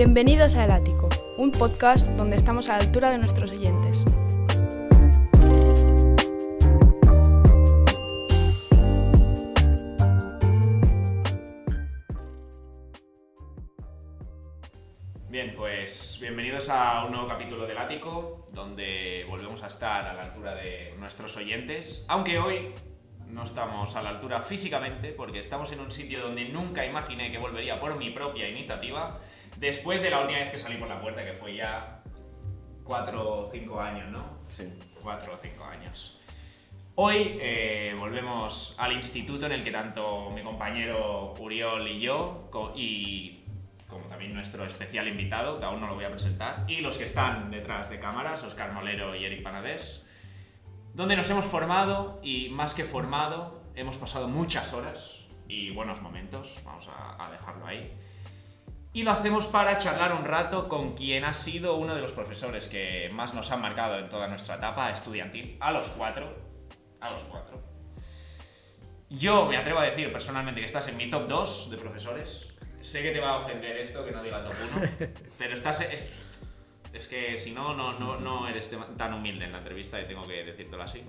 Bienvenidos a El Ático, un podcast donde estamos a la altura de nuestros oyentes. Bien, pues bienvenidos a un nuevo capítulo del Ático, donde volvemos a estar a la altura de nuestros oyentes, aunque hoy no estamos a la altura físicamente, porque estamos en un sitio donde nunca imaginé que volvería por mi propia iniciativa, después de la última vez que salí por la puerta, que fue ya 4 o 5 años, ¿no? Sí. 4 o 5 años. Hoy volvemos al instituto en el que tanto mi compañero Uriol y yo, y como también nuestro especial invitado, que aún no lo voy a presentar, y los que están detrás de cámaras, Óscar Molero y Eric Panadés, donde nos hemos formado, y más que formado, hemos pasado muchas horas y buenos momentos, vamos a dejarlo ahí. Y lo hacemos para charlar un rato con quien ha sido uno de los profesores que más nos han marcado en toda nuestra etapa estudiantil, a los cuatro. Yo me atrevo a decir personalmente que estás en mi top 2 de profesores. Sé que te va a ofender esto, que no diga top 1, pero es que si no eres tan humilde en la entrevista y tengo que decírtelo así.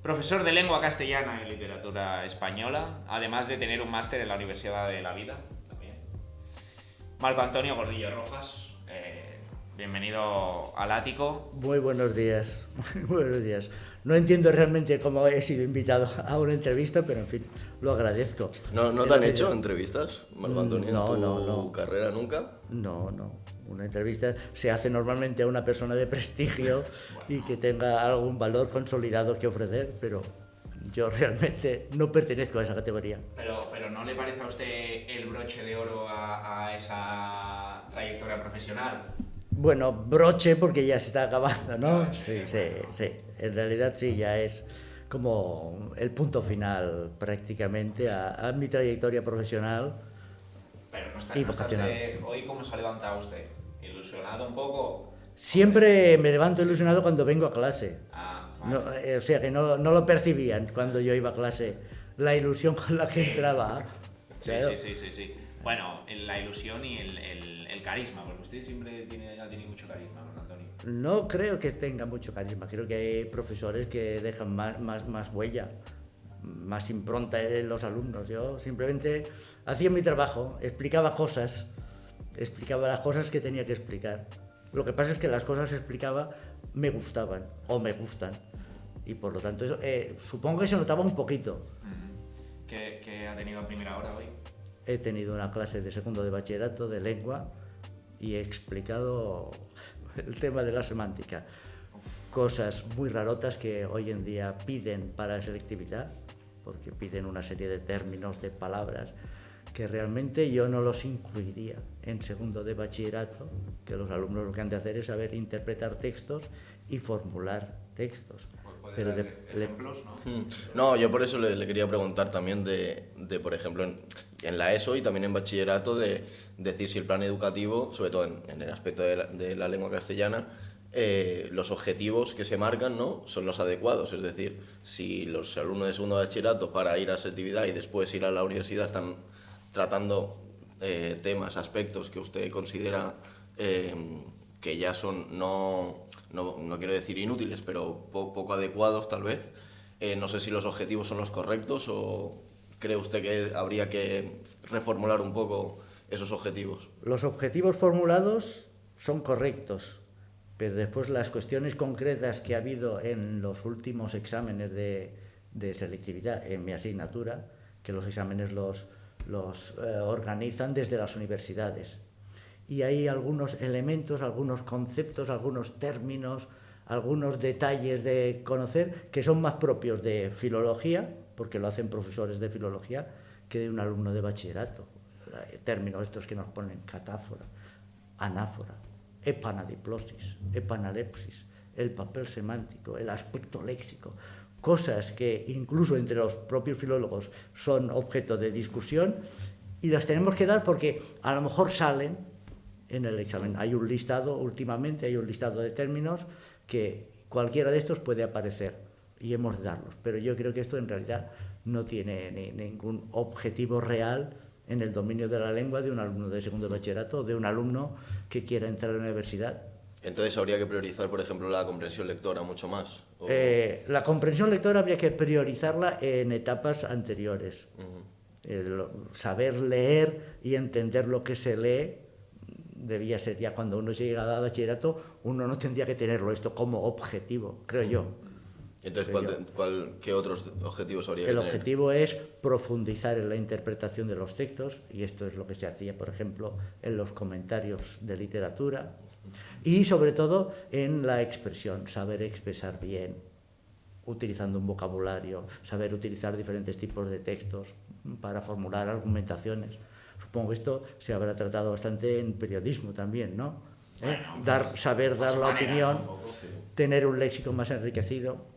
Profesor de lengua castellana y literatura española, además de tener un máster en la Universidad de la Vida, también. Marco Antonio Gordillo Rojas, bienvenido al Ático. Muy buenos días, muy buenos días. No entiendo realmente cómo he sido invitado a una entrevista, pero en fin, lo agradezco. ¿No te han hecho entrevistas, Marco Antonio, en tu carrera nunca? No. Una entrevista se hace normalmente a una persona de prestigio y que tenga algún valor consolidado que ofrecer, pero yo realmente no pertenezco a esa categoría. Pero ¿no le parece a usted el broche de oro a esa trayectoria profesional? Bueno, broche porque ya se está acabando, ¿no? Broche, Sí. En realidad sí, ya es como el punto final prácticamente a mi trayectoria profesional. Pero no está vocacional. usted, hoy ¿cómo se ha levantado usted? ¿Ilusionado un poco? Siempre me levanto ilusionado cuando vengo a clase. Vale. No, o sea que no lo percibían cuando yo iba a clase, la ilusión con la que entraba. Claro. Sí. Bueno, la ilusión y el carisma, porque usted siempre ha tenido mucho carisma, ¿no, Antonio? No creo que tenga mucho carisma, creo que hay profesores que dejan más huella, más impronta en los alumnos. Yo simplemente hacía mi trabajo, explicaba las cosas que tenía que explicar. Lo que pasa es que las cosas que explicaba me gustaban o me gustan, y por lo tanto eso, supongo que se notaba un poquito. ¿Qué ha tenido a primera hora hoy? He tenido una clase de segundo de bachillerato de lengua y he explicado el tema de la semántica. Cosas muy rarotas que hoy en día piden para selectividad, porque piden una serie de términos, de palabras, que realmente yo no los incluiría en segundo de bachillerato, que los alumnos lo que han de hacer es saber interpretar textos y formular textos. ¿Puede dar ejemplos, no? No, yo por eso le quería preguntar también de por ejemplo, en la ESO y también en bachillerato, de decir si el plan educativo, sobre todo en el aspecto de la lengua castellana, los objetivos que se marcan, ¿no?, son los adecuados. Es decir, si los alumnos de segundo de bachillerato para ir a selectividad y después ir a la universidad están tratando temas, aspectos que usted considera que ya son, no quiero decir inútiles, pero poco adecuados tal vez, no sé si los objetivos son los correctos o cree usted que habría que reformular un poco esos objetivos. Los objetivos formulados son correctos, pero después las cuestiones concretas que ha habido en los últimos exámenes de selectividad en mi asignatura, que los exámenes los organizan desde las universidades. Y hay algunos elementos, algunos conceptos, algunos términos, algunos detalles de conocer que son más propios de filología, porque lo hacen profesores de filología, que de un alumno de bachillerato. Términos estos que nos ponen catáfora, anáfora, epanadiplosis, epanalepsis, el papel semántico, el aspecto léxico, cosas que incluso entre los propios filólogos son objeto de discusión y las tenemos que dar porque a lo mejor salen en el examen. Últimamente hay un listado de términos que cualquiera de estos puede aparecer y hemos de darlos, pero yo creo que esto en realidad no tiene ningún objetivo real en el dominio de la lengua de un alumno de segundo de bachillerato o de un alumno que quiera entrar a la universidad. Entonces habría que priorizar, por ejemplo, la comprensión lectora mucho más. ¿O? La comprensión lectora habría que priorizarla en etapas anteriores. El saber leer y entender lo que se lee debía ser ya cuando uno llega a bachillerato, uno no tendría que tenerlo esto como objetivo, creo yo. Entonces, ¿qué otros objetivos habría que El tener? objetivo es profundizar en la interpretación de los textos, y esto es lo que se hacía, por ejemplo, en los comentarios de literatura, y sobre todo en la expresión, saber expresar bien, utilizando un vocabulario, saber utilizar diferentes tipos de textos para formular argumentaciones. Supongo que esto se habrá tratado bastante en periodismo también, ¿no? Bueno, saber dar la opinión, un poco, sí. tener un léxico más enriquecido.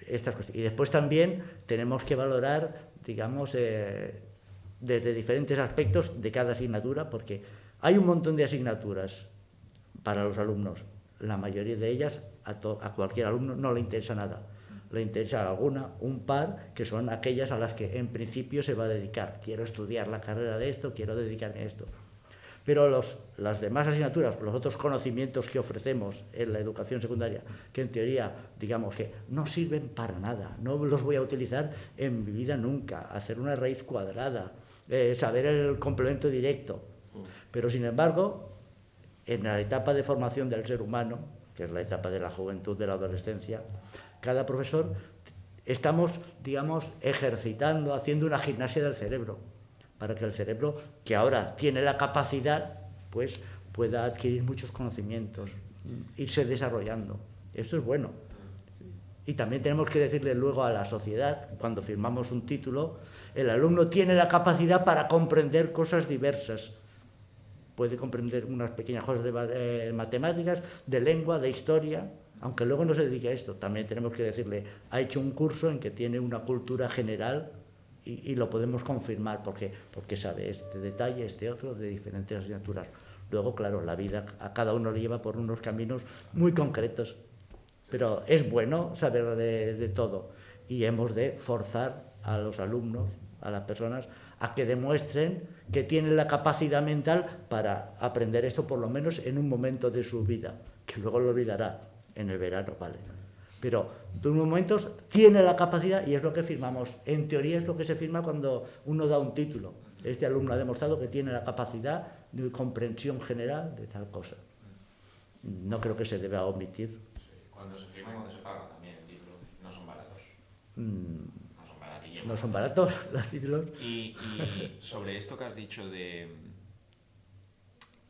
Estas cosas. Y después también tenemos que valorar, digamos, desde diferentes aspectos de cada asignatura, porque hay un montón de asignaturas para los alumnos. La mayoría de ellas a cualquier alumno no le interesa nada. Le interesa alguna, un par, que son aquellas a las que en principio se va a dedicar. Quiero estudiar la carrera de esto, quiero dedicarme a esto. Pero las demás asignaturas, los otros conocimientos que ofrecemos en la educación secundaria, que en teoría, digamos que no sirven para nada, no los voy a utilizar en mi vida nunca, hacer una raíz cuadrada, saber el complemento directo. Pero sin embargo, en la etapa de formación del ser humano, que es la etapa de la juventud, de la adolescencia, cada profesor estamos, digamos, ejercitando, haciendo una gimnasia del cerebro, para que el cerebro, que ahora tiene la capacidad, pues pueda adquirir muchos conocimientos, irse desarrollando. Esto es bueno. Y también tenemos que decirle luego a la sociedad, cuando firmamos un título, el alumno tiene la capacidad para comprender cosas diversas. Puede comprender unas pequeñas cosas de matemáticas, de lengua, de historia, aunque luego no se dedique a esto. También tenemos que decirle, ha hecho un curso en que tiene una cultura general y lo podemos confirmar porque sabe este detalle, este otro, de diferentes asignaturas. Luego, claro, la vida a cada uno le lleva por unos caminos muy concretos, pero es bueno saber de todo, y hemos de forzar a los alumnos, a las personas, a que demuestren que tienen la capacidad mental para aprender esto, por lo menos en un momento de su vida, que luego lo olvidará en el verano, ¿vale? Pero en unos momentos tiene la capacidad, y es lo que firmamos. En teoría es lo que se firma cuando uno da un título. Este alumno ha demostrado que tiene la capacidad de comprensión general de tal cosa. No creo que se deba omitir. Sí, cuando se firma y cuando se paga también el título, no son baratos. No son baratillos. No son baratos los títulos. Y sobre esto que has dicho que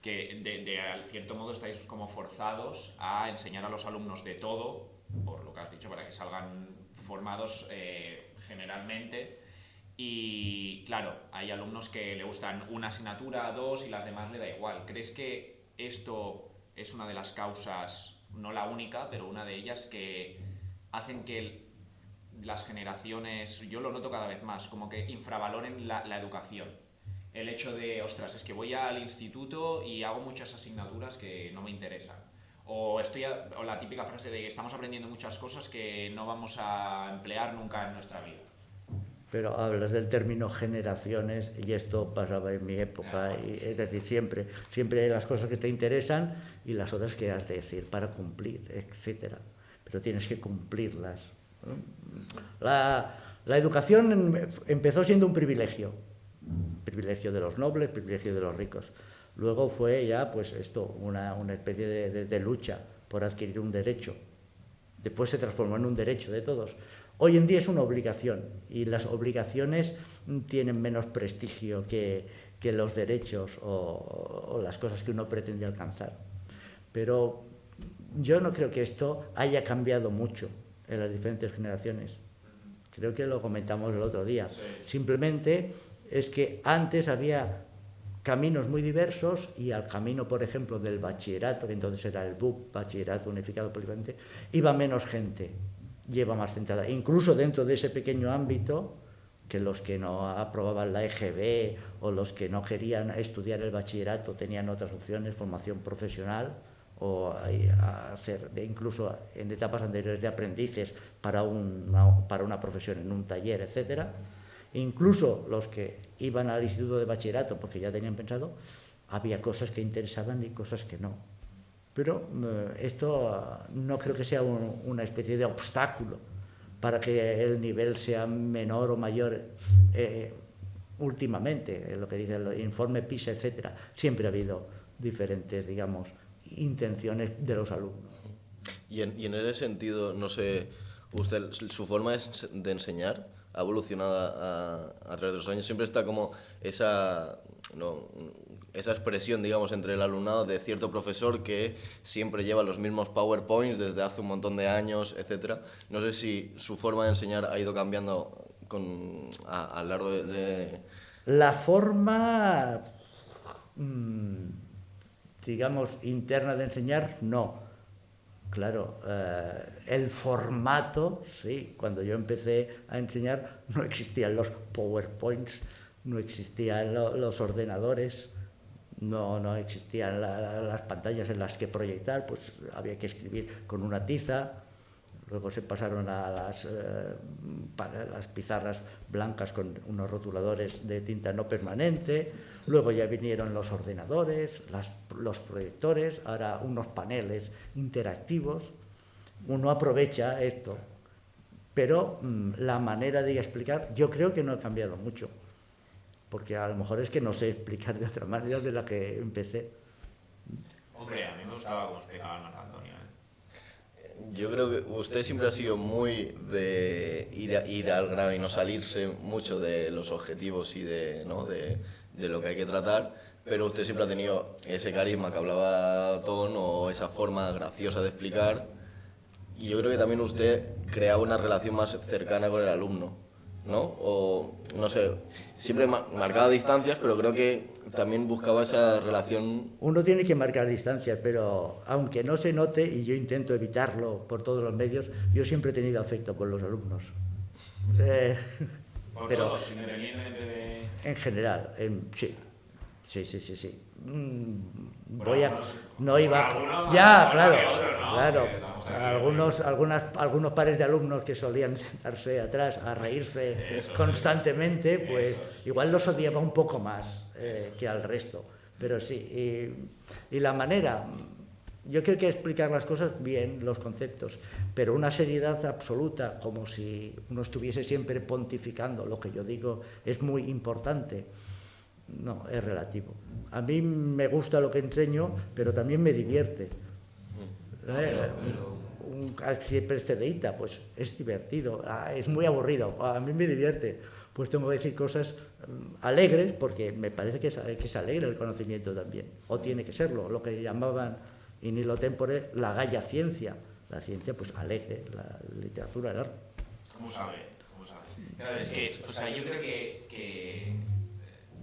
de cierto modo estáis como forzados a enseñar a los alumnos de todo, por lo que has dicho, para que salgan formados generalmente. Y claro, hay alumnos que le gustan una asignatura, dos, y las demás le da igual. ¿Crees que esto es una de las causas, no la única, pero una de ellas, que hacen que las generaciones, yo lo noto cada vez más, como que infravaloren la educación? El hecho de, ostras, es que voy al instituto y hago muchas asignaturas que no me interesan. O la típica frase de que estamos aprendiendo muchas cosas que no vamos a emplear nunca en nuestra vida. Pero hablas del término generaciones, y esto pasaba en mi época, y, es decir, siempre hay las cosas que te interesan y las otras que has de decir para cumplir, etcétera. Pero tienes que cumplirlas, ¿no? La educación empezó siendo un privilegio de los nobles, privilegio de los ricos. Luego fue ya, pues esto, una especie de lucha por adquirir un derecho. Después se transformó en un derecho de todos. Hoy en día es una obligación, y las obligaciones tienen menos prestigio que los derechos o las cosas que uno pretende alcanzar. Pero yo no creo que esto haya cambiado mucho en las diferentes generaciones. Creo que lo comentamos el otro día. Sí. Simplemente es que antes había caminos muy diversos, y al camino, por ejemplo, del bachillerato, que entonces era el BUP, Bachillerato Unificado Polivalente, iba menos gente, lleva más centrada. Incluso dentro de ese pequeño ámbito, que los que no aprobaban la EGB o los que no querían estudiar el bachillerato tenían otras opciones, formación profesional, o hacer incluso en etapas anteriores de aprendices para una profesión en un taller, etcétera. Incluso los que iban al instituto de bachillerato porque ya tenían pensado, había cosas que interesaban y cosas que no. Pero esto no creo que sea una especie de obstáculo para que el nivel sea menor o mayor últimamente, lo que dice el informe PISA, etcétera. Siempre ha habido diferentes, digamos, intenciones de los alumnos. Y en ese sentido, no sé, usted, su forma de enseñar ha evolucionado a través de los años. Siempre está como esa expresión, digamos, entre el alumnado de cierto profesor que siempre lleva los mismos PowerPoints desde hace un montón de años, etcétera. No sé si su forma de enseñar ha ido cambiando a lo largo de... La forma, digamos, interna de enseñar, no. Claro, el formato, sí. Cuando yo empecé a enseñar no existían los PowerPoints, no existían los ordenadores, no existían las pantallas en las que proyectar, pues había que escribir con una tiza. Luego se pasaron a las pizarras blancas con unos rotuladores de tinta no permanente. Luego ya vinieron los ordenadores, los proyectores, ahora unos paneles interactivos. Uno aprovecha esto, pero la manera de explicar yo creo que no ha cambiado mucho, porque a lo mejor es que no sé explicar de otra manera de la que empecé. Hombre, a mí me gustaba cómo explicaba Marco Antonio. Yo creo que usted siempre ha sido muy de ir al grano y no salirse mucho de los objetivos y de lo que hay que tratar, pero usted siempre ha tenido ese carisma que hablaba Ton o esa forma graciosa de explicar, y yo creo que también usted creaba una relación más cercana con el alumno, ¿no? O, no sé, siempre marcaba distancias, pero creo que también buscaba esa relación. Uno tiene que marcar distancias, pero aunque no se note, y yo intento evitarlo por todos los medios, yo siempre he tenido afecto por los alumnos. Por pero todos, independientemente de... En general, sí. No por iba... algunos Ya, más claro, que otros, ¿no? claro. Que estamos aquí, Algunos pares de alumnos que solían sentarse atrás a reírse constantemente, pues igual los odiaba un poco más que al resto. Pero sí, y la manera... Yo creo que explicar las cosas bien, los conceptos, pero una seriedad absoluta, como si uno estuviese siempre pontificando, lo que yo digo es muy importante. No, es relativo. A mí me gusta lo que enseño, pero también me divierte. Un CDITA, pues es divertido, es muy aburrido, a mí me divierte. Pues tengo que decir cosas alegres, porque me parece que es alegre el conocimiento también, o tiene que serlo, lo que llamaban in illo tempore la galla ciencia. La ciencia, pues alegre, la literatura, el arte. ¿Cómo sabe? Claro, es que, o sea, yo creo que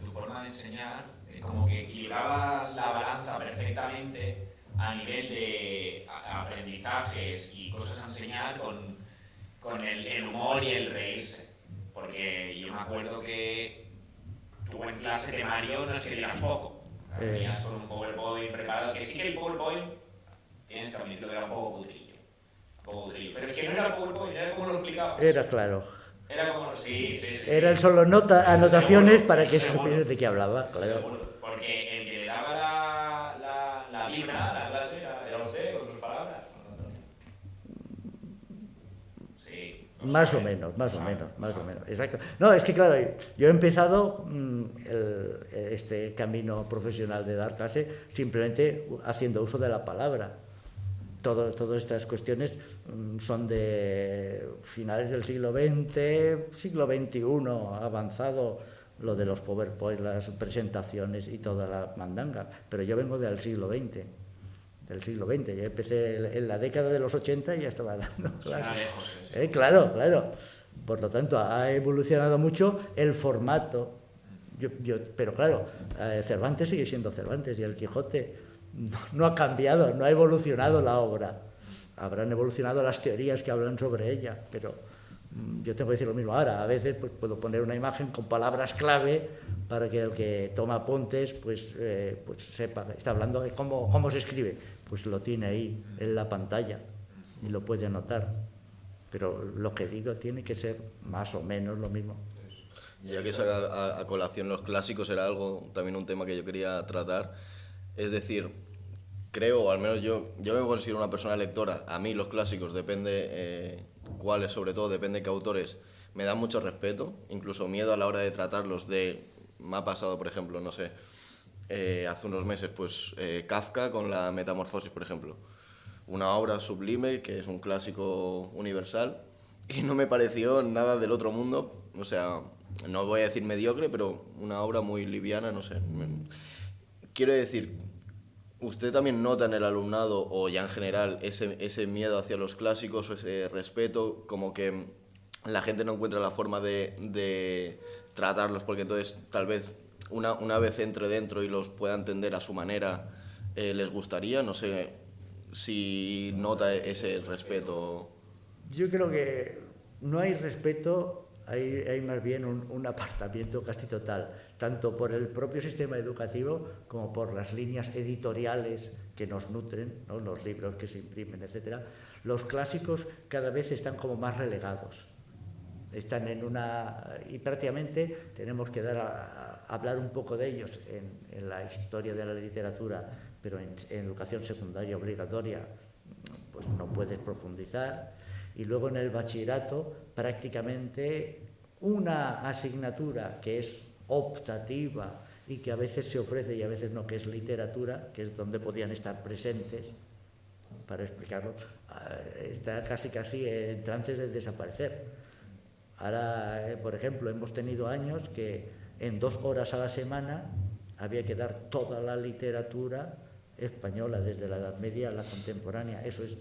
tu forma de enseñar, como que equilibrabas la balanza perfectamente a nivel de aprendizajes y cosas a enseñar con el humor y el reírse. Porque yo me acuerdo que tú en clase temario no escribías poco. Venías con un PowerPoint preparado, que sí que el PowerPoint, tienes que admitirlo que era un poco cutrillo. Pero es que no era el PowerPoint, era como lo explicaba. Era claro. Era como, sí. Eran solo anotaciones para que se supiese de qué hablaba, claro. Seguro, porque el que le daba la vibra, la clase, era usted, con sus palabras. Sí. Más o menos, exacto. No, es que claro, yo he empezado este camino profesional de dar clase simplemente haciendo uso de la palabra. Todas estas cuestiones son de finales del siglo XX, siglo XXI avanzado, lo de los PowerPoint, las presentaciones y toda la mandanga, pero yo vengo del siglo XX. Yo empecé en la década de los 80 y ya estaba dando clases. Claro. Por lo tanto, ha evolucionado mucho el formato. Pero claro, Cervantes sigue siendo Cervantes y el Quijote no ha cambiado, no ha evolucionado la obra. Habrán evolucionado las teorías que hablan sobre ella, pero yo tengo que decir lo mismo ahora. A veces pues, puedo poner una imagen con palabras clave para que el que toma apuntes pues sepa, está hablando de cómo se escribe. Pues lo tiene ahí en la pantalla y lo puede anotar. Pero lo que digo tiene que ser más o menos lo mismo. Ya que saca a colación los clásicos, era algo, también un tema que yo quería tratar. Es decir, creo, o al menos yo me considero una persona lectora. A mí los clásicos, depende cuáles, sobre todo, depende qué autores, me dan mucho respeto, incluso miedo a la hora de tratarlos. Me ha pasado, por ejemplo, no sé, hace unos meses, pues Kafka con la Metamorfosis, por ejemplo. Una obra sublime, que es un clásico universal, y no me pareció nada del otro mundo. O sea, no voy a decir mediocre, pero una obra muy liviana, no sé. Quiero decir, ¿usted también nota en el alumnado o ya en general ese miedo hacia los clásicos o ese respeto, como que la gente no encuentra la forma de tratarlos, porque entonces tal vez una vez entre dentro y los pueda entender a su manera, les gustaría? No sé si nota ese respeto. Yo creo que no hay respeto, hay más bien un apartamiento casi total, tanto por el propio sistema educativo como por las líneas editoriales que nos nutren, ¿no? Los libros que se imprimen, etc. Los clásicos cada vez están como más relegados. Están y prácticamente tenemos que hablar un poco de ellos en la historia de la literatura, pero en educación secundaria obligatoria pues no puedes profundizar. Y luego en el bachillerato prácticamente una asignatura que es optativa y que a veces se ofrece y a veces no, que es literatura, que es donde podían estar presentes, para explicarlo, está casi en trances de desaparecer. Ahora, por ejemplo, hemos tenido años que en 2 horas a la semana había que dar toda la literatura española, desde la Edad Media a la contemporánea. Eso es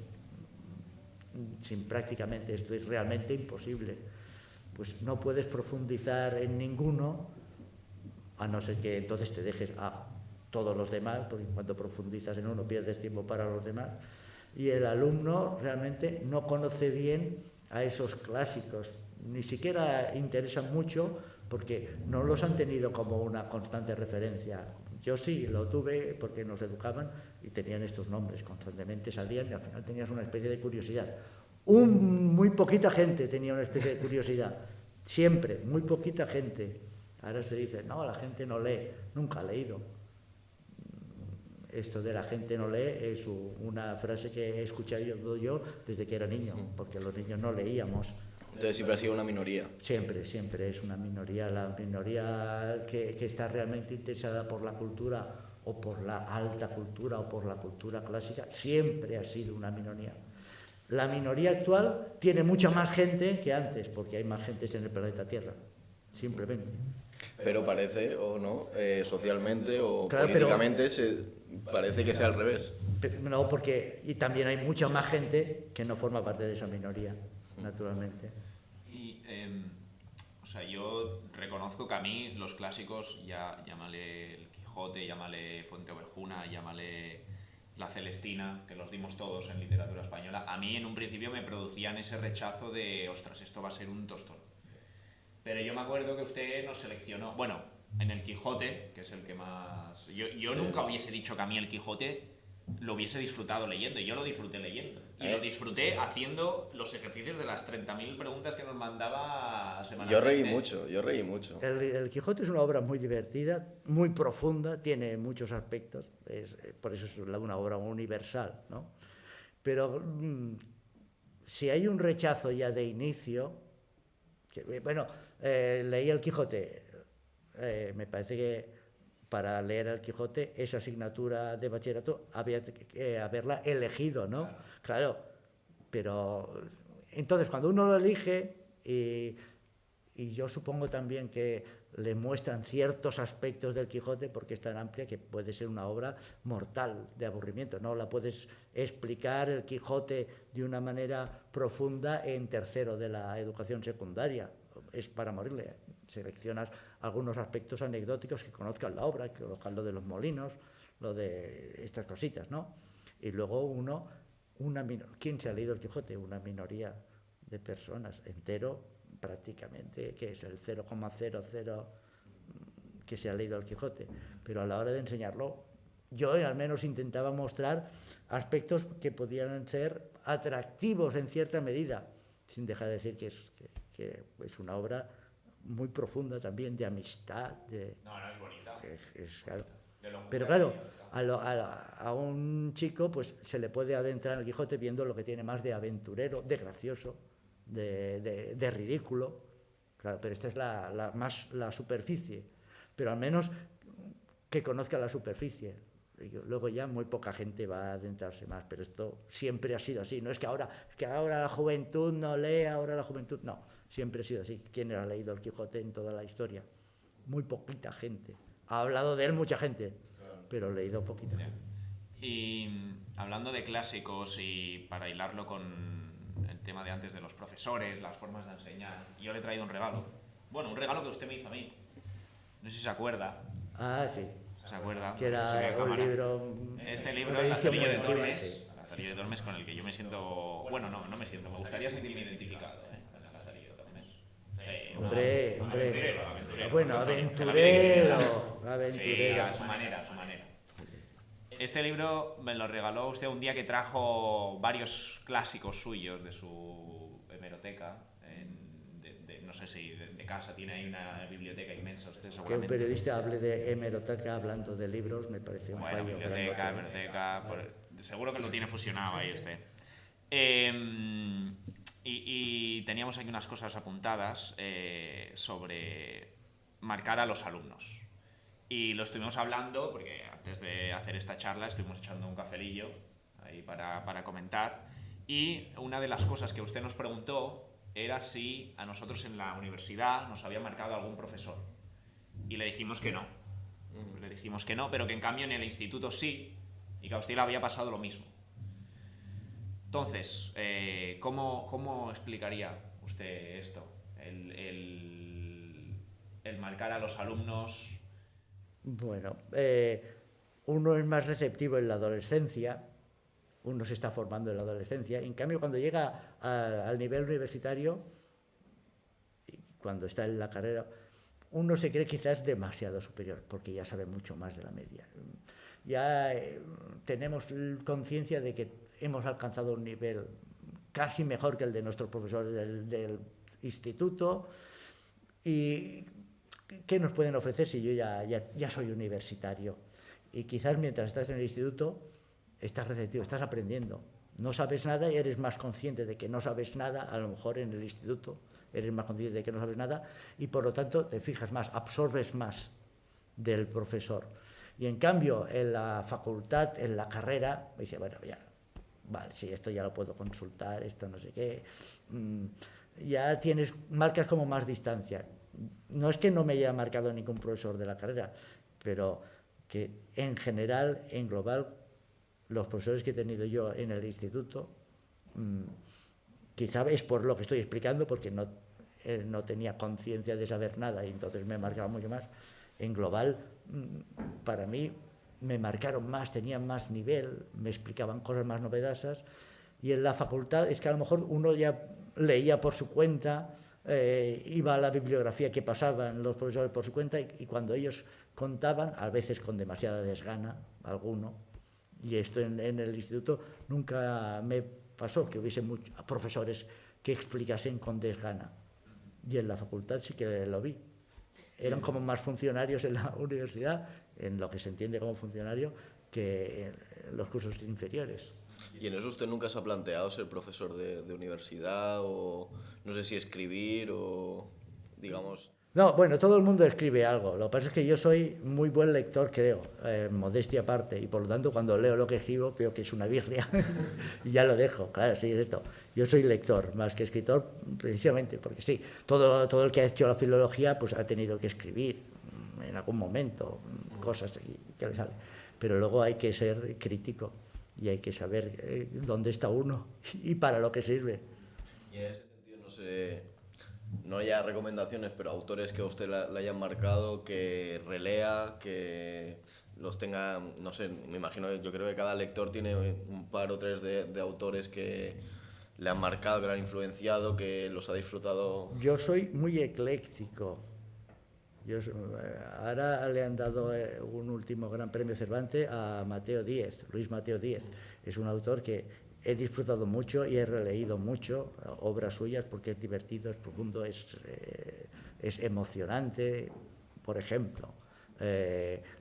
prácticamente, esto es realmente imposible. Pues no puedes profundizar en ninguno, a no ser que entonces te dejes a todos los demás, porque cuando profundizas en uno pierdes tiempo para los demás. Y el alumno realmente no conoce bien a esos clásicos, ni siquiera interesan mucho porque no los han tenido como una constante referencia. Yo sí lo tuve porque nos educaban y tenían estos nombres, constantemente salían y al final tenías una especie de curiosidad. Muy poquita gente tenía una especie de curiosidad, siempre, muy poquita gente. Ahora se dice, no, la gente no lee, nunca ha leído. Esto de la gente no lee es una frase que he escuchado yo desde que era niño, porque los niños no leíamos. Entonces siempre ha sido una minoría. Siempre es una minoría. La minoría que está realmente interesada por la cultura o por la alta cultura o por la cultura clásica siempre ha sido una minoría. La minoría actual tiene mucha más gente que antes, porque hay más gentes en el planeta Tierra, simplemente. Pero parece, o no, socialmente o claro, políticamente parece que sea al revés. No, porque y también hay mucha más gente que no forma parte de esa minoría, naturalmente. Y, o sea, yo reconozco que a mí los clásicos, llámale El Quijote, llámale Fuenteovejuna, llámale La Celestina, que los dimos todos en literatura española, a mí en un principio me producían ese rechazo de, ostras, esto va a ser un tostón. Pero yo me acuerdo que usted nos seleccionó, bueno, en El Quijote, que es el que más... Yo nunca hubiese dicho que a mí El Quijote lo hubiese disfrutado leyendo, y yo lo disfruté leyendo. Y lo disfruté haciendo los ejercicios de las 30.000 preguntas que nos mandaba semanalmente. Yo reí mucho. El Quijote es una obra muy divertida, muy profunda, tiene muchos aspectos, por eso es una obra universal, ¿no? Pero si hay un rechazo ya de inicio, leí El Quijote, me parece que para leer El Quijote, esa asignatura de bachillerato había que haberla elegido, ¿no? Claro, pero entonces cuando uno lo elige, y yo supongo también que le muestran ciertos aspectos del Quijote, porque es tan amplia que puede ser una obra mortal de aburrimiento. No la puedes explicar el Quijote de una manera profunda en tercero de la educación secundaria. Es para morirle. Seleccionas algunos aspectos anecdóticos que conozcan la obra, que conozcan lo de los molinos, lo de estas cositas, ¿no? Y luego ¿quién se ha leído el Quijote? Una minoría de personas, entero prácticamente, que es el 0,00 que se ha leído el Quijote. Pero a la hora de enseñarlo, yo al menos intentaba mostrar aspectos que podían ser atractivos en cierta medida, sin dejar de decir que es una obra muy profunda también, de amistad. No, es bonita. Claro. De locura, Pero claro, a un chico pues se le puede adentrar en el Quijote viendo lo que tiene más de aventurero, de gracioso, de ridículo. Claro, pero esta es más la superficie. Pero al menos que conozca la superficie. Luego ya muy poca gente va a adentrarse más, pero esto siempre ha sido así. No es que ahora la juventud no lee, ahora la juventud... No, siempre ha sido así. ¿Quién ha leído el Quijote en toda la historia? Muy poquita gente. Ha hablado de él mucha gente, pero leído poquita. Y hablando de clásicos, y para hilarlo con el tema de antes de los profesores, las formas de enseñar, yo le he traído un regalo. Bueno, un regalo que usted me hizo a mí. No sé si se acuerda. Ah, sí. ¿Se acuerda? Que era un libro... Este libro, El Lazarillo de Tormes, El Lazarillo de Tormes, con el que yo me siento... Bueno, no me siento. Me gustaría sentirme identificado, con El Lazarillo de Tormes. Hombre. Aventurero. Bueno, aventurero. Sí, a su manera. Este libro me lo regaló usted un día que trajo varios clásicos suyos de su hemeroteca. No sé si de casa tiene ahí una biblioteca inmensa, usted seguramente. Que un periodista hable de hemeroteca hablando de libros me parece un fallo. Biblioteca, hemeroteca, seguro que lo tiene fusionado ahí usted. Y teníamos aquí unas cosas apuntadas sobre marcar a los alumnos. Y lo estuvimos hablando, porque antes de hacer esta charla estuvimos echando un cafelillo ahí para comentar. Y una de las cosas que usted nos preguntó era si a nosotros en la universidad nos había marcado algún profesor. Y le dijimos que no. Pero que en cambio en el instituto sí, y que a usted le había pasado lo mismo. Entonces, ¿cómo explicaría usted esto? El marcar a los alumnos... Bueno, uno es más receptivo en la adolescencia, uno se está formando en la adolescencia, en cambio cuando llega al nivel universitario, cuando está en la carrera, uno se cree quizás demasiado superior, porque ya sabe mucho más de la media. Ya tenemos conciencia de que hemos alcanzado un nivel casi mejor que el de nuestros profesores del instituto. ¿Y qué nos pueden ofrecer si yo ya soy universitario? Y quizás mientras estás en el instituto estás receptivo, estás aprendiendo. No sabes nada y eres más consciente de que no sabes nada, a lo mejor en el instituto eres más consciente de que no sabes nada y por lo tanto te fijas más, absorbes más del profesor. Y en cambio en la facultad, en la carrera, me dice, bueno, ya, vale, sí, esto ya lo puedo consultar, esto no sé qué, ya marcas como más distancia. No es que no me haya marcado ningún profesor de la carrera, pero que en general, en global, los profesores que he tenido yo en el instituto, quizá es por lo que estoy explicando, porque no tenía conciencia de saber nada y entonces me marcaba mucho más. En global, para mí, me marcaron más, tenían más nivel, me explicaban cosas más novedosas. Y en la facultad es que a lo mejor uno ya leía por su cuenta, iba a la bibliografía que pasaban los profesores por su cuenta y cuando ellos contaban, a veces con demasiada desgana, alguno, y esto en el instituto nunca me pasó, que hubiese profesores que explicasen con desgana. Y en la facultad sí que lo vi. Eran como más funcionarios en la universidad, en lo que se entiende como funcionario, que en los cursos inferiores. ¿Y en eso usted nunca se ha planteado ser profesor de universidad o no sé si escribir o digamos... No, bueno, todo el mundo escribe algo. Lo que pasa es que yo soy muy buen lector, creo, modestia aparte, y por lo tanto cuando leo lo que escribo veo que es una birria y ya lo dejo. Claro, sí, es esto. Yo soy lector más que escritor, precisamente, porque sí, todo el que ha hecho la filología pues ha tenido que escribir en algún momento cosas que le salen. Pero luego hay que ser crítico y hay que saber dónde está uno y para lo que sirve. Y en ese sentido, no sé... No haya recomendaciones, pero autores que a usted le hayan marcado, que relea, que los tenga, no sé, me imagino, yo creo que cada lector tiene un par o tres de autores que le han marcado, que le han influenciado, que los ha disfrutado. Yo soy muy ecléctico. Ahora le han dado un último gran premio Cervantes a Mateo Díez, Luis Mateo Díez. Es un autor que he disfrutado mucho y he releído mucho obras suyas porque es divertido, es profundo, es es emocionante. Por ejemplo,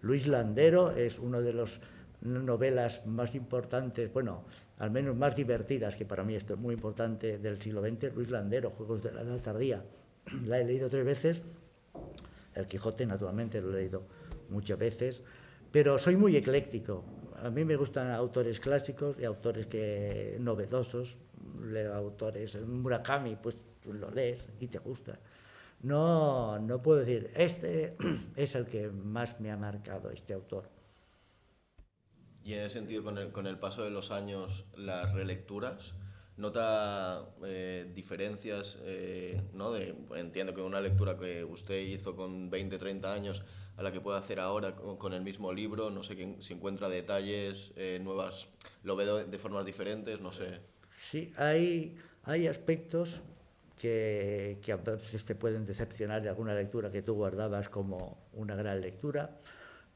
Luis Landero es uno de los novelas más importantes, bueno, al menos más divertidas, que para mí esto es muy importante, del siglo XX. Luis Landero, Juegos de la Edad Tardía, la he leído 3 veces. El Quijote, naturalmente, lo he leído muchas veces, pero soy muy ecléctico. A mí me gustan autores clásicos y autores novedosos. Leo autores, Murakami, pues lo lees y te gusta. No puedo decir, este es el que más me ha marcado, este autor. Y en ese sentido, con el paso de los años, las relecturas, ¿nota diferencias? ¿No? Entiendo que una lectura que usted hizo con 20, 30 años a la que puede hacer ahora con el mismo libro, no sé si encuentra detalles nuevas, lo veo de formas diferentes, no sé. Sí, hay aspectos que a veces te pueden decepcionar de alguna lectura que tú guardabas como una gran lectura.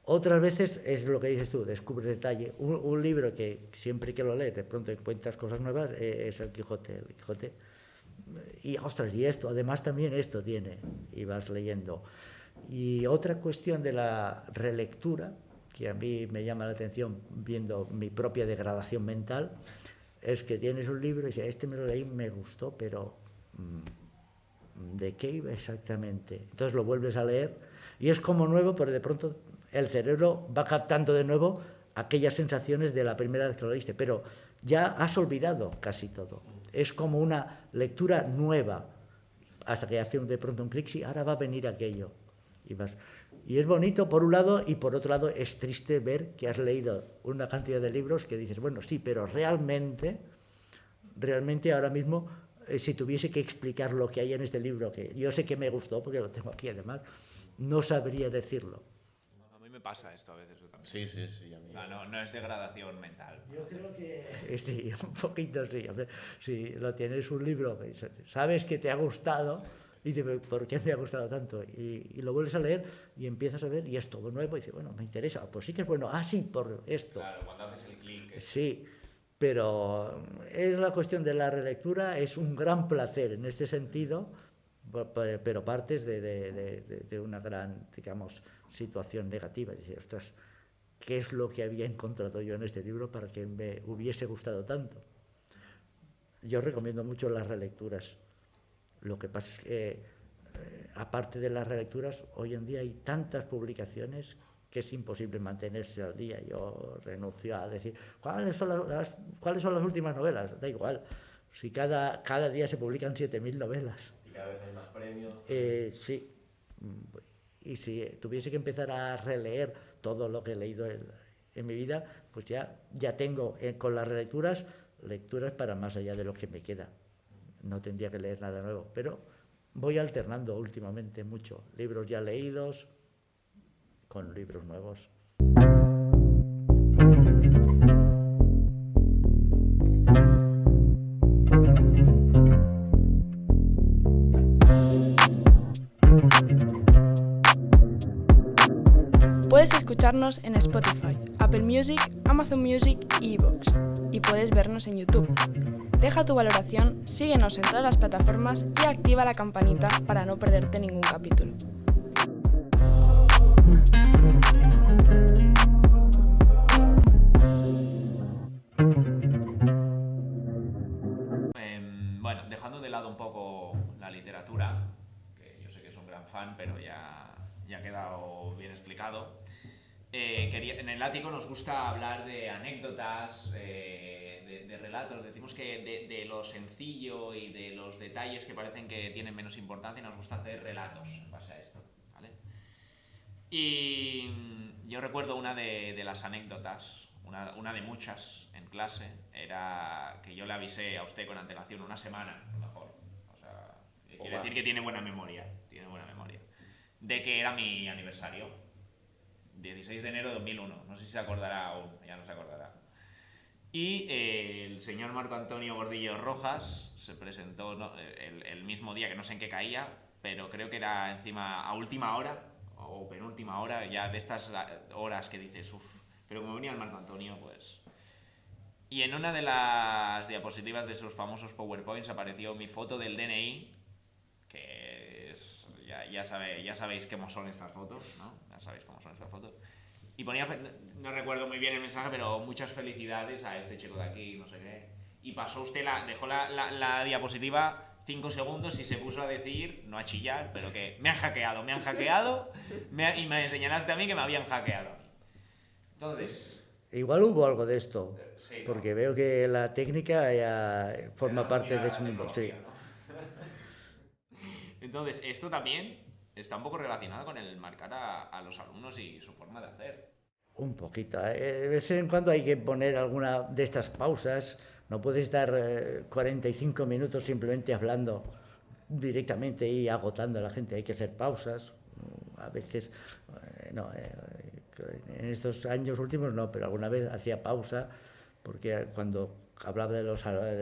Otras veces es lo que dices tú, descubres detalle. Un libro que siempre que lo lees de pronto encuentras cosas nuevas es el Quijote. El Quijote. Y ostras, y esto, además también esto tiene, y vas leyendo. Y otra cuestión de la relectura, que a mí me llama la atención viendo mi propia degradación mental, es que tienes un libro y dices, este me lo leí, me gustó, pero ¿de qué iba exactamente? Entonces lo vuelves a leer y es como nuevo, pero de pronto el cerebro va captando de nuevo aquellas sensaciones de la primera vez que lo leíste, pero ya has olvidado casi todo. Es como una lectura nueva, hasta que hace de pronto un clic, sí, ahora va a venir aquello. Y es bonito por un lado, y por otro lado es triste ver que has leído una cantidad de libros que dices, bueno, sí, pero realmente ahora mismo, si tuviese que explicar lo que hay en este libro, que yo sé que me gustó, porque lo tengo aquí además, no sabría decirlo. A mí me pasa esto a veces. Yo también. Sí. A mí... No es degradación mental. Yo creo que sí, un poquito sí. Si lo tienes un libro, sabes que te ha gustado, y dices, ¿por qué me ha gustado tanto? Y lo vuelves a leer y empiezas a ver, y es todo nuevo, y dices, bueno, me interesa, pues sí que es bueno, sí, por esto. Claro, cuando haces el clic. Sí, pero es la cuestión de la relectura, es un gran placer en este sentido, pero partes de una gran, digamos, situación negativa. Dices, ostras, ¿qué es lo que había encontrado yo en este libro para que me hubiese gustado tanto? Yo recomiendo mucho las relecturas. Lo que pasa es que, aparte de las relecturas, hoy en día hay tantas publicaciones que es imposible mantenerse al día. Yo renuncio a decir, ¿cuáles son las últimas novelas? Da igual. Si cada día se publican 7.000 novelas. Y cada vez hay más premios. Sí. Y si tuviese que empezar a releer todo lo que he leído en mi vida, pues ya tengo con las lecturas para más allá de lo que me queda. No tendría que leer nada nuevo, pero voy alternando últimamente mucho libros ya leídos con libros nuevos. Puedes escucharnos en Spotify, Apple Music, Amazon Music y iVoox. Y puedes vernos en YouTube. Deja tu valoración, síguenos en todas las plataformas y activa la campanita para no perderte ningún capítulo. Bueno, dejando de lado un poco la literatura, que yo sé que es un gran fan, pero ya ha quedado bien explicado. En el ático nos gusta hablar de anécdotas, de relatos. Decimos que de lo sencillo y de los detalles que parecen que tienen menos importancia, nos gusta hacer relatos en base a esto, ¿vale? Y yo recuerdo una de las anécdotas, una de muchas en clase, era que yo le avisé a usted con antelación una semana, a lo mejor. O sea, quiere decir que tiene buena memoria, de que era mi aniversario. 16 de enero de 2001, no sé si se acordará aún, ya no se acordará. Y el señor Marco Antonio Gordillo Rojas se presentó, ¿no?, el mismo día, que no sé en qué caía, pero creo que era encima a última hora o penúltima hora, ya de estas horas que dices, pero como venía el Marco Antonio, pues... Y en una de las diapositivas de esos famosos PowerPoints apareció mi foto del DNI, que es ya sabéis cómo son estas fotos, ¿no? Ya sabéis cómo son estas fotos. Y ponía, no recuerdo muy bien el mensaje, pero muchas felicidades a este chico de aquí, no sé qué. Y pasó usted, dejó la diapositiva 5 segundos y se puso a decir, no a chillar, pero que me han hackeado, y me señalaste a mí que me habían hackeado. Entonces... Igual hubo algo de esto, sí, ¿no? porque veo que la técnica ya forma parte de su mundo. Sí. ¿No? Entonces, esto también está un poco relacionado con el marcar a los alumnos y su forma de hacer. Un poquito. De vez en cuando hay que poner alguna de estas pausas. No puedes estar 45 minutos simplemente hablando directamente y agotando a la gente. Hay que hacer pausas. A veces, en estos años últimos no, pero alguna vez hacía pausa, porque cuando hablaba de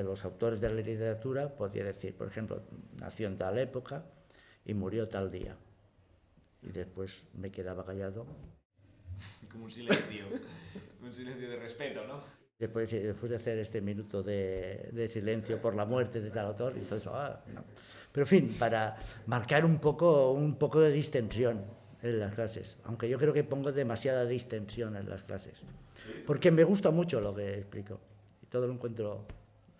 los autores de la literatura, podía decir, por ejemplo, nació en tal época y murió tal día. Y después me quedaba callado. Como un silencio de respeto, ¿no? Después de hacer este minuto de silencio por la muerte de tal autor, y todo eso, no. Pero en fin, para marcar un poco de distensión en las clases, aunque yo creo que pongo demasiada distensión en las clases, porque me gusta mucho lo que explico y todo lo encuentro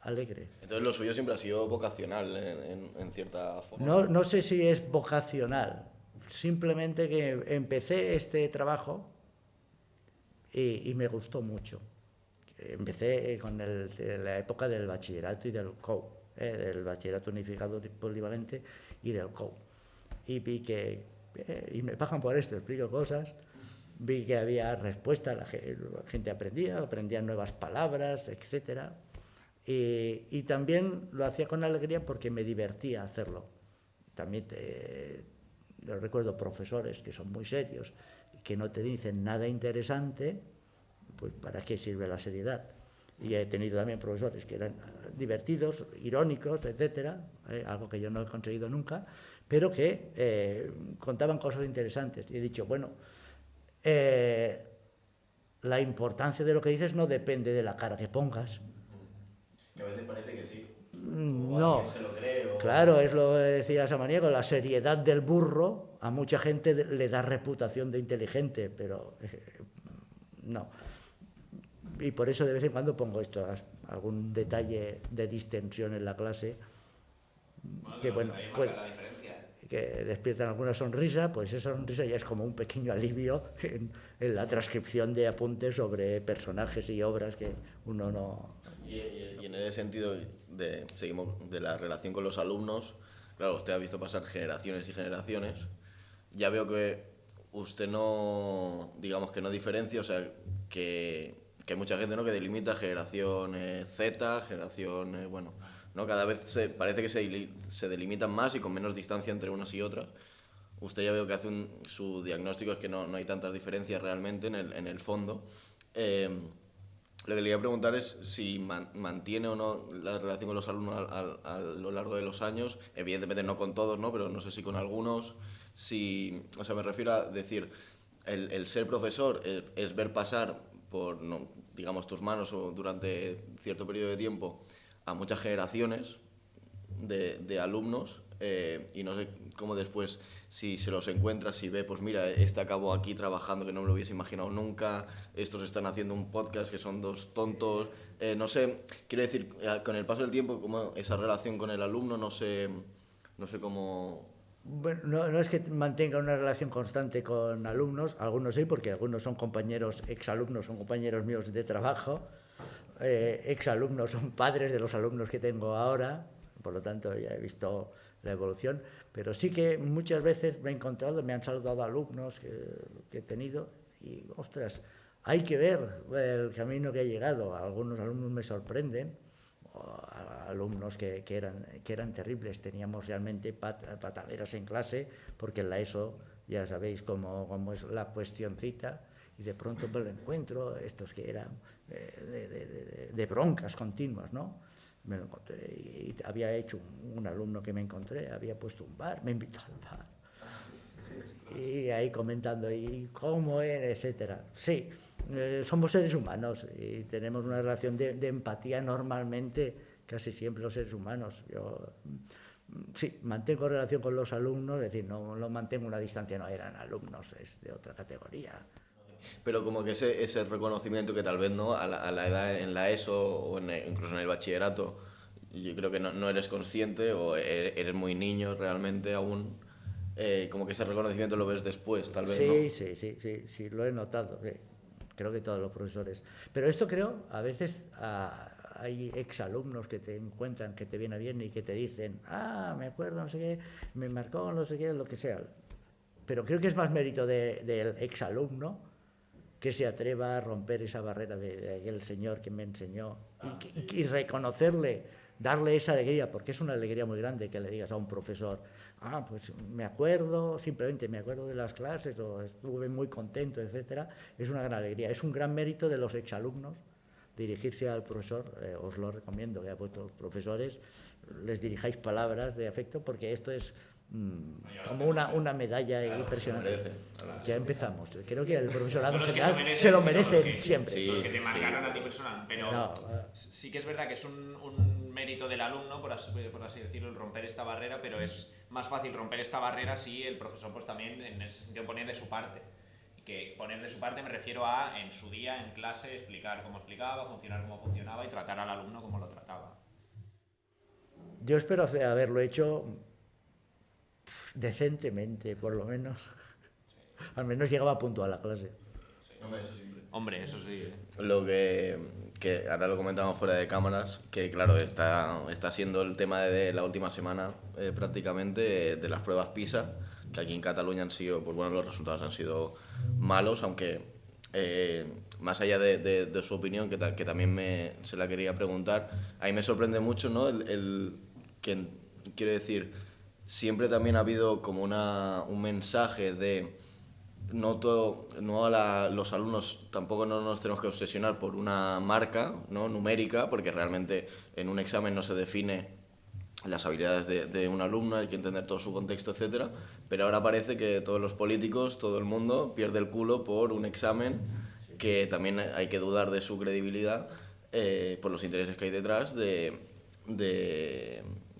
alegre. Entonces lo suyo siempre ha sido vocacional en cierta forma. No sé si es vocacional, simplemente que empecé este trabajo y me gustó mucho. Empecé con la época del bachillerato y del COU, del bachillerato unificado polivalente y del COU. Y vi que, y me pagan por esto, explico cosas, vi que había respuesta, la gente aprendía nuevas palabras, etc. Y también lo hacía con alegría porque me divertía hacerlo. También yo recuerdo profesores que son muy serios y que no te dicen nada interesante, pues ¿para qué sirve la seriedad? Y he tenido también profesores que eran divertidos, irónicos, etcétera, algo que yo no he conseguido nunca, pero que contaban cosas interesantes. Y he dicho, bueno, la importancia de lo que dices no depende de la cara que pongas. Que a veces parece que sí. No, se lo cree, claro, es lo que decía Samaniego, la seriedad del burro a mucha gente le da reputación de inteligente, pero no. Y por eso de vez en cuando pongo esto, algún detalle de distensión en la clase, que bueno, pues, que despiertan alguna sonrisa, pues esa sonrisa ya es como un pequeño alivio en la transcripción de apuntes sobre personajes y obras que uno no... Y en ese sentido, seguimos de la relación con los alumnos, claro, usted ha visto pasar generaciones y generaciones, ya veo que usted no, digamos que no diferencia, o sea, que hay mucha gente, ¿no?, que delimita generación Z, generación, bueno, ¿no? Cada vez parece que se delimitan más y con menos distancia entre unas y otras. Usted ya veo que hace su diagnóstico es que no hay tantas diferencias realmente en el fondo. Lo que le iba a preguntar es si mantiene o no la relación con los alumnos a lo largo de los años, evidentemente no con todos, ¿no?, pero no sé si con algunos, o sea, me refiero a decir, el ser profesor es ver pasar por, no, digamos, tus manos o durante cierto periodo de tiempo a muchas generaciones de alumnos, y no sé cómo después, si se los encuentra, si ve, pues mira, este acabó aquí trabajando que no me lo hubiese imaginado nunca, estos están haciendo un podcast que son dos tontos, no sé, quiero decir, con el paso del tiempo, como esa relación con el alumno, no sé cómo... Bueno, no es que mantenga una relación constante con alumnos, algunos sí, porque algunos son compañeros, exalumnos son compañeros míos de trabajo, exalumnos son padres de los alumnos que tengo ahora, por lo tanto ya he visto la evolución, pero sí que muchas veces me he encontrado, me han saludado alumnos que he tenido y, ostras, hay que ver el camino que ha llegado. Algunos alumnos me sorprenden, alumnos que eran terribles, teníamos realmente pataleras en clase, porque en la ESO ya sabéis cómo es la cuestioncita, y de pronto me lo encuentro, estos que eran de broncas continuas, ¿no? Me lo encontré y había hecho un alumno que me encontré, había puesto un bar, me invitó al bar. Y ahí comentando, ¿y cómo es?, etcétera. Sí, somos seres humanos y tenemos una relación de empatía normalmente, casi siempre los seres humanos. Yo Sí, mantengo relación con los alumnos, es decir, no mantengo una distancia, no eran alumnos, es de otra categoría. Pero como que ese reconocimiento que tal vez no a la edad en la ESO o incluso en el bachillerato, yo creo que no eres consciente o eres muy niño realmente aún, como que ese reconocimiento lo ves después, tal vez, ¿no? Sí, lo he notado, sí. Creo que todos los profesores. Pero esto creo, a veces hay exalumnos que te encuentran, que te viene bien y que te dicen, me acuerdo, no sé qué, me marcó, no sé qué, lo que sea. Pero creo que es más mérito del exalumno que se atreva a romper esa barrera de aquel señor que me enseñó y reconocerle, darle esa alegría, porque es una alegría muy grande que le digas a un profesor, pues me acuerdo, simplemente me acuerdo de las clases o estuve muy contento, etcétera. Es una gran alegría, es un gran mérito de los exalumnos dirigirse al profesor. Os lo recomiendo, que a vuestros profesores les dirijáis palabras de afecto, porque esto es como una medalla impresionante. Ya empezamos. Creo que el profesorado no, se lo merece siempre. Sí, los que te marcaron a ti personal, pero sí que es verdad que es un mérito del alumno, por así decirlo, el romper esta barrera, pero es más fácil romper esta barrera si el profesor pues también en ese sentido pone de su parte. Y que poner de su parte me refiero a, en su día, en clase, explicar cómo explicaba, funcionar cómo funcionaba y tratar al alumno como lo trataba. Yo espero haberlo hecho decentemente, por lo menos. Al menos llegaba puntual a la clase. Hombre, eso sí. Lo que ahora lo comentamos fuera de cámaras, que claro, está siendo el tema de la última semana prácticamente de las pruebas PISA, que aquí en Cataluña han sido, pues bueno, los resultados han sido malos, aunque más allá de su opinión, que también se la quería preguntar, a mí me sorprende mucho, ¿no? Que, quiero decir, siempre también ha habido como un mensaje de los alumnos tampoco no nos tenemos que obsesionar por una marca, ¿no?, numérica, porque realmente en un examen no se define las habilidades de un alumno, hay que entender todo su contexto, etcétera. Pero ahora parece que todos los políticos, todo el mundo pierde el culo por un examen que también hay que dudar de su credibilidad por los intereses que hay detrás de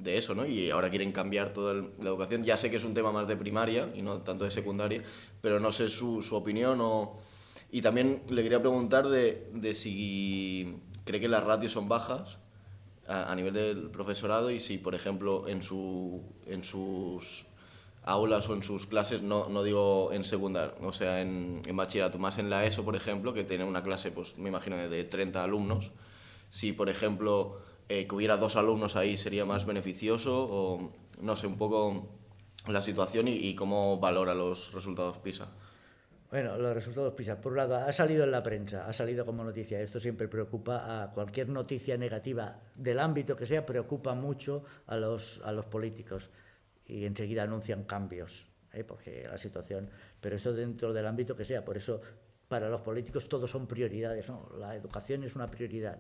eso, ¿no? Y ahora quieren cambiar toda la educación. Ya sé que es un tema más de primaria y no tanto de secundaria, pero no sé su opinión. Y también le quería preguntar de si cree que las ratios son bajas a nivel del profesorado y si, por ejemplo, en sus aulas o en sus clases, no digo en secundaria, o sea, en bachillerato, más en la ESO, por ejemplo, que tiene una clase, pues me imagino, de 30 alumnos, si, por ejemplo, que hubiera 2 alumnos ahí sería más beneficioso, o no sé, un poco la situación y cómo valora los resultados PISA. Bueno, los resultados PISA, por un lado, ha salido en la prensa, ha salido como noticia. Esto siempre preocupa a cualquier noticia negativa del ámbito que sea, preocupa mucho a los políticos y enseguida anuncian cambios, porque la situación, pero esto dentro del ámbito que sea. Por eso, para los políticos todos son prioridades, ¿no? La educación es una prioridad,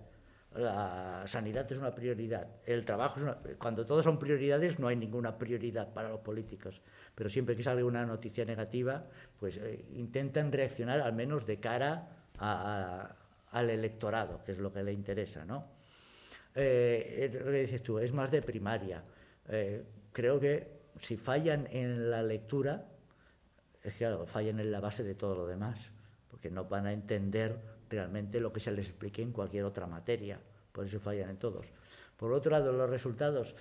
la sanidad es una prioridad, el trabajo es cuando todos son prioridades no hay ninguna prioridad para los políticos, pero siempre que sale una noticia negativa pues intentan reaccionar al menos de cara al electorado, que es lo que le interesa, ¿no? Lo que dices tú, es más de primaria. Creo que si fallan en la lectura es que claro, fallan en la base de todo lo demás, porque no van a entender realmente lo que se les explique en cualquier otra materia, por eso fallan en todos. Por otro lado, los resultados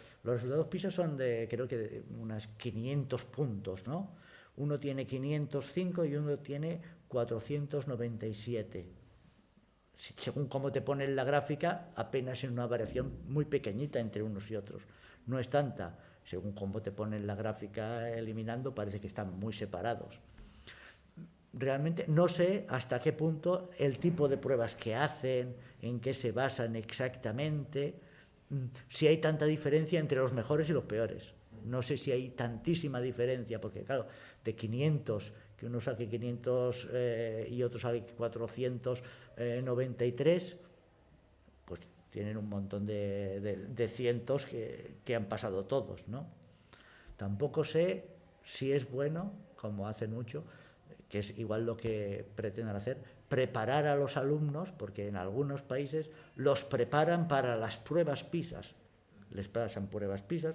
PISA son creo que de unas 500 puntos, ¿no? Uno tiene 505 y uno tiene 497. Según cómo te ponen la gráfica, apenas es una variación muy pequeñita entre unos y otros, no es tanta. Según cómo te ponen la gráfica eliminando, parece que están muy separados. Realmente no sé hasta qué punto el tipo de pruebas que hacen, en qué se basan exactamente, si hay tanta diferencia entre los mejores y los peores. No sé si hay tantísima diferencia, porque claro, de 500, que uno saque 500 y otro saque 493, pues tienen un montón de cientos que han pasado todos, ¿no? Tampoco sé si es bueno, como hacen mucho, que es igual lo que pretenden hacer, preparar a los alumnos, porque en algunos países los preparan para las pruebas PISA, les pasan pruebas PISA,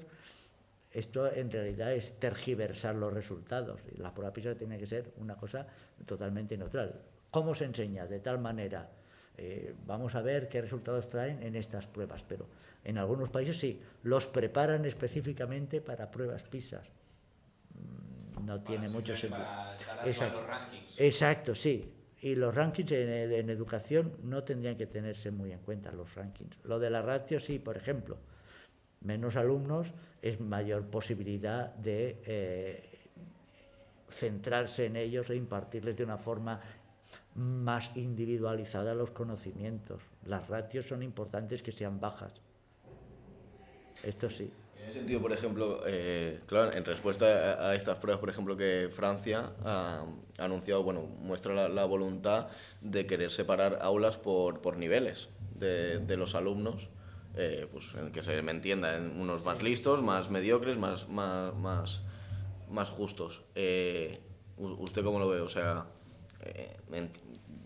esto en realidad es tergiversar los resultados, y la prueba PISA tiene que ser una cosa totalmente neutral. ¿Cómo se enseña? De tal manera, vamos a ver qué resultados traen en estas pruebas, pero en algunos países sí, los preparan específicamente para pruebas PISA. No tiene mucho sentido. Para estar arriba de los rankings. Exacto, sí. Y los rankings en educación no tendrían que tenerse muy en cuenta los rankings. Lo de la ratio sí, por ejemplo. Menos alumnos es mayor posibilidad de centrarse en ellos e impartirles de una forma más individualizada los conocimientos. Las ratios son importantes que sean bajas. Esto sí. En ese sentido, por ejemplo, claro, en respuesta a estas pruebas, por ejemplo, que Francia ha anunciado, bueno, muestra la voluntad de querer separar aulas por niveles de los alumnos, pues en que se me entienda, en unos más listos, más mediocres, más justos. ¿Usted cómo lo ve? O sea,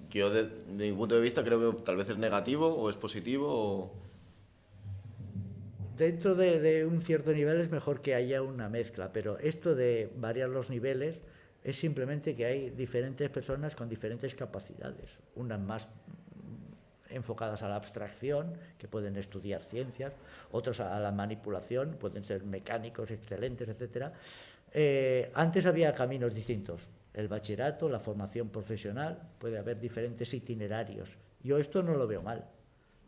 yo de mi punto de vista creo que tal vez es negativo o es positivo o... Dentro de un cierto nivel es mejor que haya una mezcla, pero esto de variar los niveles es simplemente que hay diferentes personas con diferentes capacidades, unas más enfocadas a la abstracción, que pueden estudiar ciencias, otros a la manipulación, pueden ser mecánicos excelentes, etc. Antes había caminos distintos, el bachillerato, la formación profesional, puede haber diferentes itinerarios. Yo esto no lo veo mal,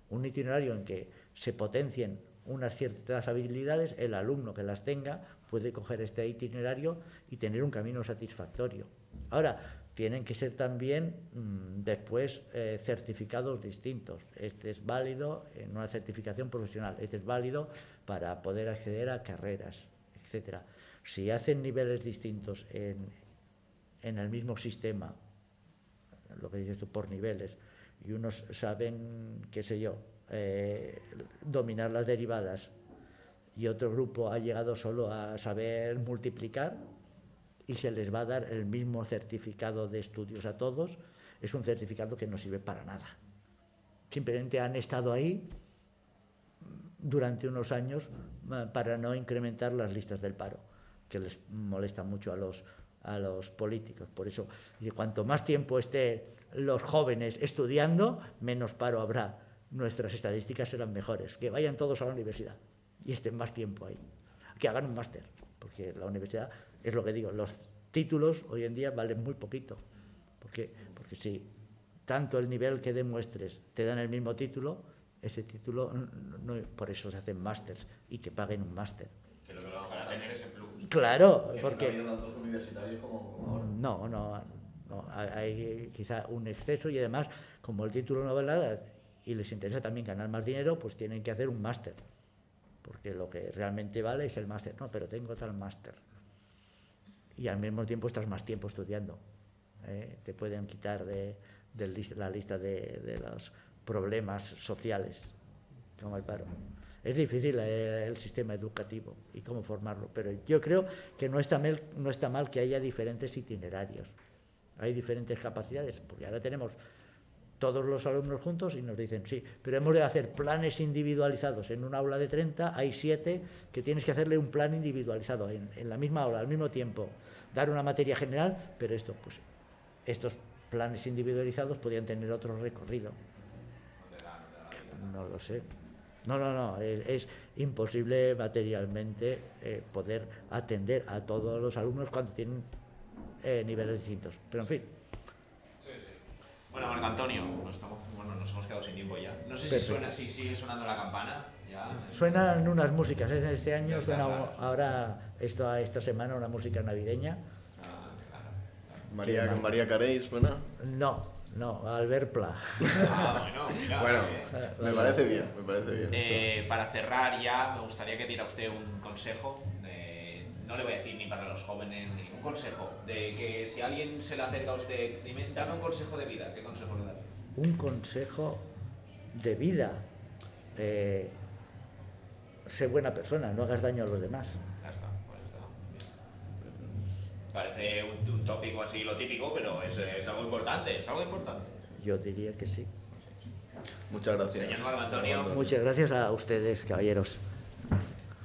un itinerario en que se potencien unas ciertas habilidades, el alumno que las tenga puede coger este itinerario y tener un camino satisfactorio. Ahora, tienen que ser también después certificados distintos. Este es válido en una certificación profesional, este es válido para poder acceder a carreras, etc. Si hacen niveles distintos en el mismo sistema, lo que dices tú, por niveles, y unos saben, qué sé yo, dominar las derivadas y otro grupo ha llegado solo a saber multiplicar y se les va a dar el mismo certificado de estudios a todos, es un certificado que no sirve para nada. Simplemente han estado ahí durante unos años para no incrementar las listas del paro, que les molesta mucho a los políticos. Por eso, cuanto más tiempo estén los jóvenes estudiando, menos paro habrá. Nuestras estadísticas serán mejores, que vayan todos a la universidad y estén más tiempo ahí, que hagan un máster, porque la universidad, es lo que digo, los títulos hoy en día valen muy poquito, porque si tanto el nivel que demuestres te dan el mismo título, ese título, no, por eso se hacen másters y que paguen un máster. Que lo que lo para tener ese plus. Claro, que porque... no ha habido tantos universitarios como ahora. No, hay quizá un exceso y además, como el título no vale nada, y les interesa también ganar más dinero, pues tienen que hacer un máster, porque lo que realmente vale es el máster. No, pero tengo tal máster. Y al mismo tiempo estás más tiempo estudiando. Te pueden quitar de la lista de los problemas sociales, como el paro. Es difícil el sistema educativo y cómo formarlo, pero yo creo que no está mal que haya diferentes itinerarios. Hay diferentes capacidades, porque ahora tenemos todos los alumnos juntos y nos dicen, sí, pero hemos de hacer planes individualizados. En un aula de 30 hay 7 que tienes que hacerle un plan individualizado en la misma aula, al mismo tiempo. Dar una materia general, pero estos planes individualizados podrían tener otro recorrido. No lo sé. No, es imposible materialmente poder atender a todos los alumnos cuando tienen niveles distintos. Pero en fin. Bueno, Marco Antonio, nos hemos quedado sin tiempo ya. No sé si sigue sonando la campana. Ya. Suenan unas músicas, este año suena ahora, esta semana, una música navideña. Claro. María Carey suena. No, Albert Pla. Bueno, mira. Bueno, me parece bien. Para cerrar ya, me gustaría que diera usted un consejo. No le voy a decir ni para los jóvenes, ni un consejo. De que si alguien se le acerca a usted, dame un consejo de vida. ¿Qué consejo le daría? Un consejo de vida. Sé buena persona, no hagas daño a los demás. Ya está, pues está. Parece un tópico así, lo típico, pero es algo importante, Yo diría que sí. Muchas gracias. Señor Marco Antonio. Muchas gracias a ustedes, caballeros.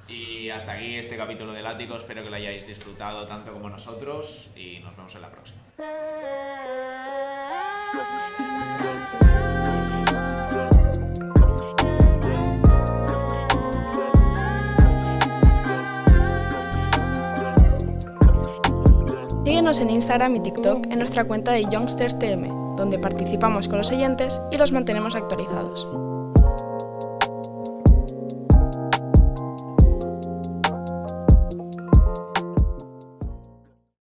Y Y hasta aquí este capítulo del Ático. Espero que lo hayáis disfrutado tanto como nosotros y nos vemos en la próxima. Síguenos en Instagram y TikTok en nuestra cuenta de YoungstersTM, donde participamos con los oyentes y los mantenemos actualizados.